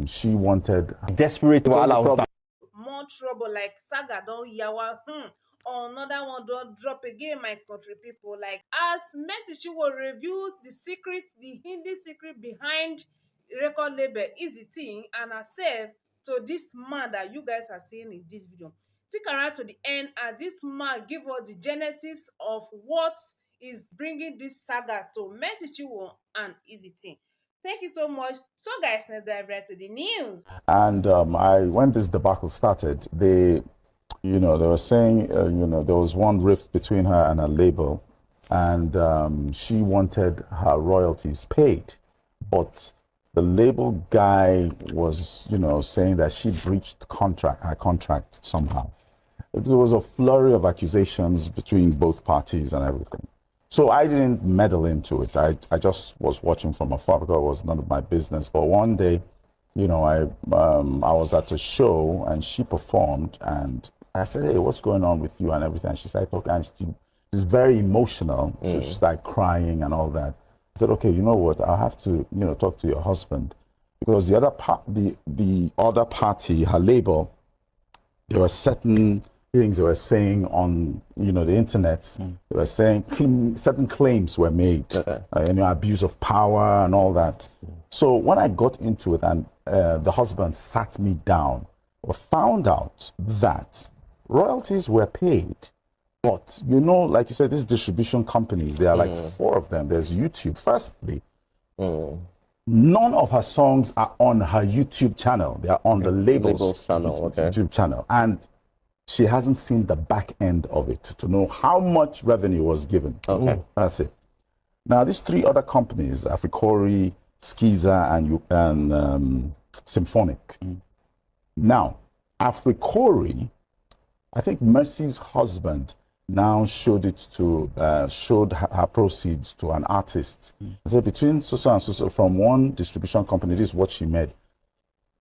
She wanted desperate more trouble, like saga don't yawa. Another one don't drop again, my country people. Like as Mercy Chinwo reviews the secret, the Hindi secret behind record label Easy Thing and herself to this man that you guys are seeing in this video. Stick around to the end, and this man give us the genesis of what is bringing this saga to Mercy Chinwo and Easy Thing. Thank you so much. So guys, let's dive right to the news. And when this debacle started, they were saying, there was one rift between her and her label, and she wanted her royalties paid. But the label guy was, saying that she breached her contract somehow. There was a flurry of accusations between both parties and everything. So I didn't meddle into it. I just was watching from afar because it was none of my business. But one day, I was at a show and she performed, and I said, "Hey, what's going on with you?" and everything. And she started talking, and she's very emotional. So she started crying and all that. I said, "Okay, you know what? I'll have to, talk to your husband," because the other other party, her label, there were certain things they were saying on, the internet. They were saying certain claims were made, abuse of power and all that. So when I got into it, and the husband sat me down, I found out that royalties were paid. But, like you said, these distribution companies, there are like 4 of them. There's YouTube. Firstly, none of her songs are on her YouTube channel. They are on the label's channel, YouTube channel. And she hasn't seen the back end of it to know how much revenue was given. Okay. That's it. Now, these 3 other companies, Africori, Skiza, and Symphonic. Now, Africori, I think Mercy's husband now showed her proceeds to an artist. So between so and so from one distribution company, this is what she made.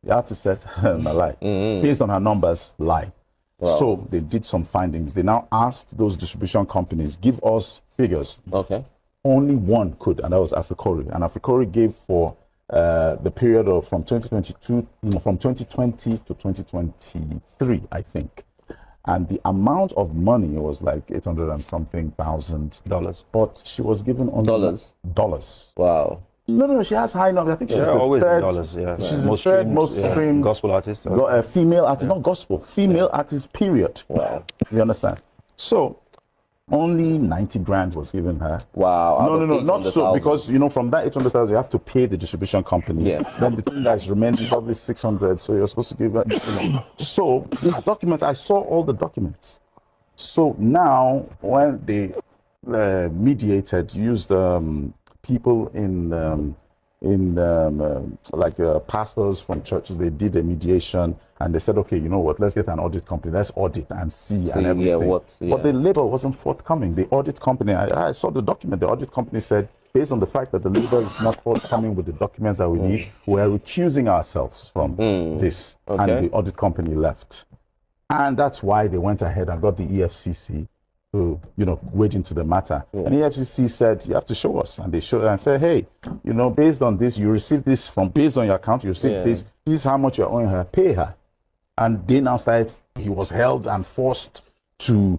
The artist said, lie. Based on her numbers, lie. Wow. So they did some findings. They now asked those distribution companies, give us figures. Okay. Only one could, and that was Africori. And Africori gave for the period of from 2020 to 2023, I think. And the amount of money was like 800 and something thousand dollars. But she was given only dollars. Wow. No, she has high numbers. I think she's the always third. Dollars, she's the third most streamed gospel artist. Female artist, not gospel, female artist, period. Wow. You understand? So only 90 grand was given her. Wow. No, not so, because from that 800,000 you have to pay the distribution company. Yeah. Then the thing that's remaining probably 600. So you're supposed to give her. So the documents, I saw all the documents. So now when they mediated, used people like pastors from churches, they did a mediation and they said, okay, you know what, let's get an audit company, let's audit and see and everything. But the label wasn't forthcoming. The audit company, I saw the document, the audit company said, based on the fact that the label is not forthcoming with the documents that we need, we're recusing ourselves from this. And the audit company left. And that's why they went ahead and got the EFCC to, wade into the matter. And the EFCC said, you have to show us. And they showed and said, hey, based on this, you received this based on your account, you received this is how much you're owing her, pay her. And they now started, he was held and forced to,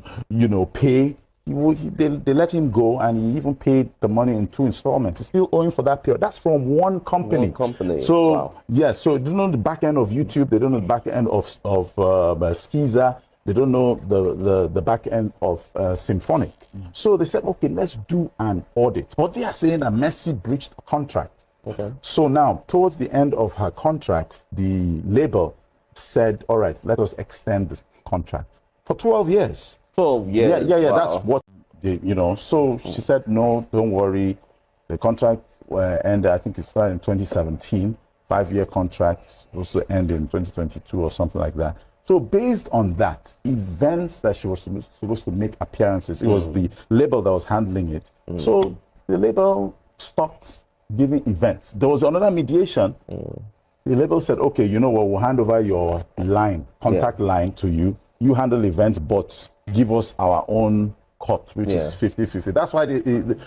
pay. They let him go, and he even paid the money in 2 installments. He's still owing for that period. That's from one company. So, so they don't know the back end of YouTube. They don't know the back end of Skiza. They don't know the back end of Symphonic. So they said, okay, let's do an audit. But they are saying that Mercy breached a contract. Okay. So now, towards the end of her contract, the label said, all right, let us extend this contract for 12 years. 12 years? Yeah, wow. That's what they, So she said, no, don't worry. The contract ended, I think it started in 2017. 5-year contract, supposed to end in 2022 or something like that. So based on that, events that she was supposed to make appearances, it was the label that was handling it. So the label stopped giving events. There was another mediation. The label said, okay, you know what, we'll hand over your contact line to you. You handle events, but give us our own cut, which is 50-50. That's why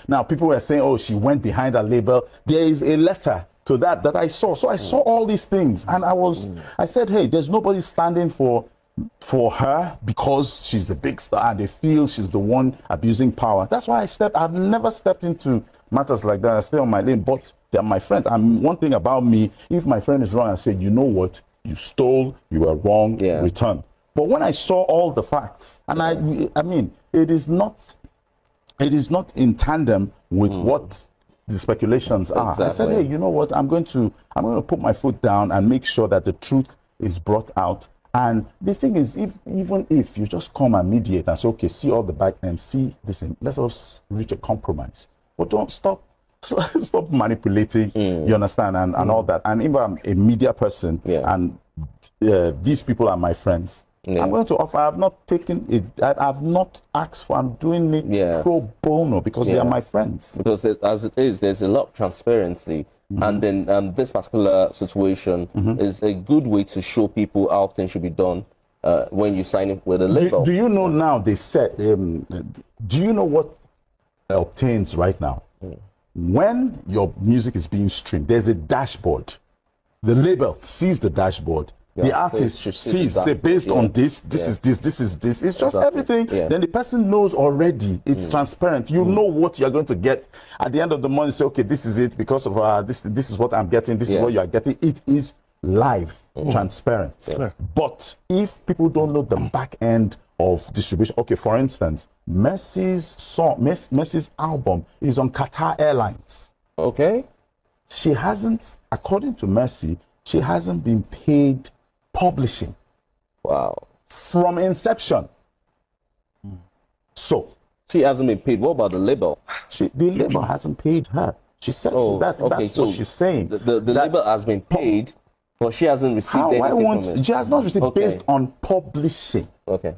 now people were saying, oh, she went behind her label. There is a letter to that I saw. So I saw all these things, and I said, hey, there's nobody standing for her because she's a big star and they feel she's the one abusing power. That's why I've never stepped into matters like that. I stay on my lane, but they're my friends. And one thing about me, if my friend is wrong, I say, you know what, you stole, you were wrong, return. But when I saw all the facts, and I mean, it is not in tandem with what the speculations are. Exactly. I said, hey, you know what, I'm going to put my foot down and make sure that the truth is brought out. And the thing is, even if you just come and mediate and say, okay, see all the back end, see this thing, let us reach a compromise. But don't stop manipulating, you understand, and all that. And if I'm a media person and these people are my friends, I'm going to offer. I have not taken it. I have not asked for. I'm doing it pro bono because they are my friends. Because as it is, there's a lot of transparency. And then this particular situation is a good way to show people how things should be done when you sign it with a label. Do you know now they said, do you know what obtains right now? When your music is being streamed, there's a dashboard. The label sees the dashboard. The artist sees, say, based on this is this. It's just everything. Then the person knows already. It's transparent. You know what you're going to get. At the end of the month, you say, okay, this is it because of this is what I'm getting. This is what you are getting. It is live, transparent. But if people don't know the back end of distribution, okay, for instance, Mercy's album is on Qatar Airlines. Okay. She hasn't, according to Mercy, she hasn't been paid publishing. Wow. From inception. So she hasn't been paid. What about the label? The label hasn't paid her. She said that's what she's saying. The label has been paid, but she hasn't received anything from it. She has not received based on publishing. Okay.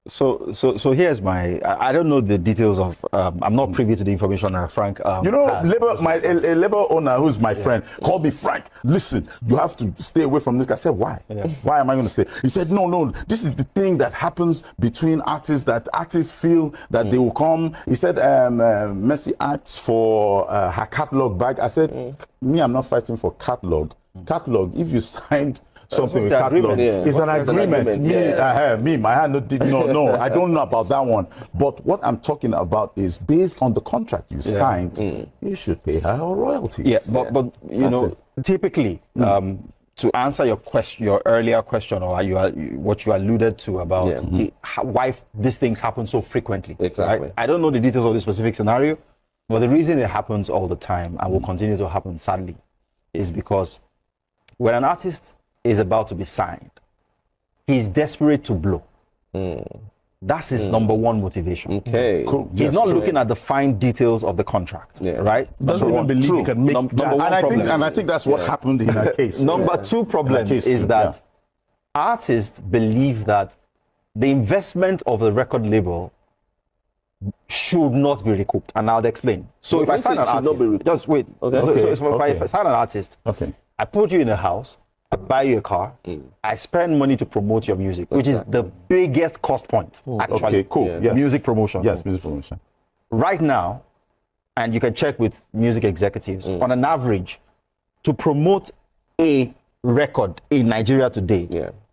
So here's my, I don't know the details of, I'm not privy to the information that Frank you know, a label owner who's my friend called me, Frank, listen, you have to stay away from this. I said, why? Why am I going to stay? He said, no, this is the thing that happens between artists, that artists feel that they will come. He said, Mercy asked for her catalog back. I said, me, I'm not fighting for catalog. Catalog, if you signed something with catalog, it's an agreement. Me, my hand did no, I don't know about that one. But what I'm talking about is based on the contract you signed, you should pay her her royalties. But you know, typically, to answer your earlier question, or what you alluded to about why these things happen so frequently. Exactly. Right? I don't know the details of this specific scenario, but the reason it happens all the time and will continue to happen, sadly, is because when an artist is about to be signed, he's desperate to blow. That's his number one motivation. Okay. Cool. He's not looking at the fine details of the contract, right? Doesn't even believe he can make that. And I think that's what happened in her case. Number two problem is that artists believe that the investment of the record label should not be recouped, and I'll explain. So if I sign an artist, just wait. So if I sign an artist, I put you in a house, I buy you a car, I spend money to promote your music, which is the biggest cost point, actually. Music promotion. Yes, music promotion. Right now, and you can check with music executives, on an average, to promote a record in Nigeria today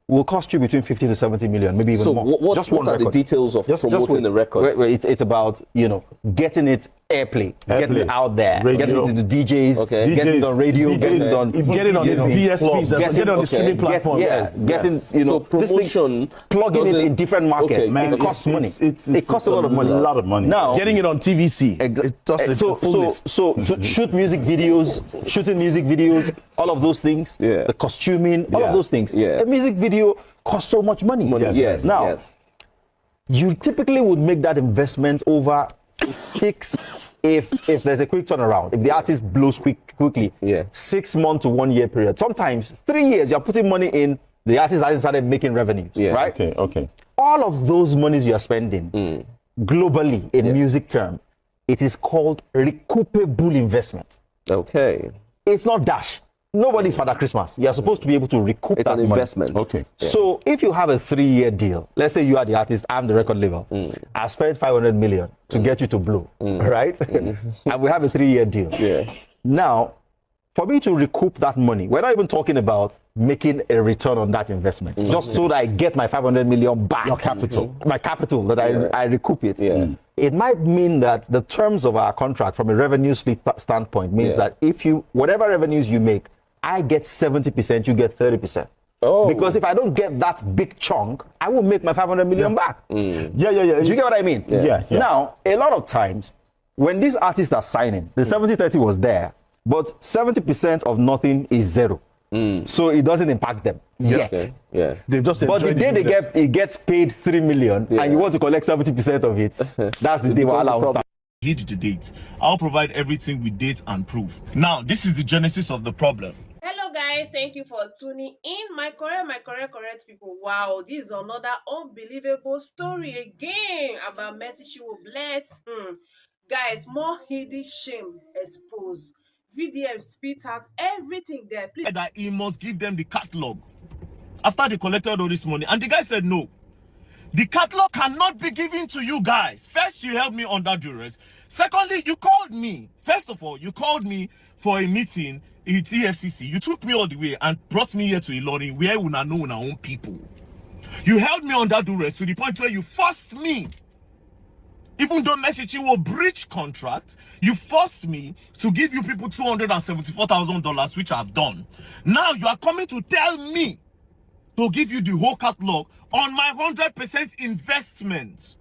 will cost you between 50 to 70 million, maybe even more. What are the details of promoting the record? It's about, getting it airplay, getting it out there, getting it to the DJs, getting it on radio, getting it on DSPs, getting it on the streaming platform. So promotion, plugging it in different markets, it costs money. It costs a lot of money. Now, getting it on TVC, to shoot music videos, shooting music videos, all of those things, the costuming, all of those things. A music video costs so much money. Now, you typically would make that investment over 6, if there's a quick turnaround, if the artist blows quickly, 6 months to 1 year period. Sometimes 3 years, you're putting money in, the artist hasn't started making revenues, right? Okay. All of those monies you are spending globally in music term, it is called recoupable investment. Okay. It's not dash. Nobody's Father Christmas. You're supposed to be able to recoup that investment. Okay. So if you have a 3-year deal, let's say you are the artist, I'm the record label. I spent 500 million to get you to blow, right? And we have a 3-year deal. Now, for me to recoup that money, we're not even talking about making a return on that investment, just so that I get my 500 million back. Your capital. My capital, that I recoup it. It might mean that the terms of our contract from a revenue split standpoint means that if you, whatever revenues you make, I get 70%, you get 30%. Oh. Because if I don't get that big chunk, I will make my 500 million back. Yeah. Do you get what I mean? Yeah. Now, a lot of times, when these artists are signing, the 70-30 was there, but 70% of nothing is zero. So it doesn't impact them yet. Okay. They've just But the day it gets paid 3 million and you want to collect 70% of it, that's the day where Allah will start. Hit the date. I'll provide everything with date and proof. Now, this is the genesis of the problem. Hello guys, thank you for tuning in. My correct people. Wow, this is another unbelievable story again about Mercy CHINWO Bless. Guys, more hidden shame exposed. VDM spit out everything there. Please. That he must give them the catalog after they collected all this money, and the guy said no. The catalog cannot be given to you guys. First, you held me under duress. Secondly, you called me. First of all, you called me for a meeting at EFCC. You took me all the way and brought me here to Ilorin, where we know our own people. You held me under duress to the point where you forced me. Even though Mercy CHINWO breach contract, you forced me to give you people $274,000, which I've done. Now you are coming to tell me to give you the whole catalog on my 100% investment.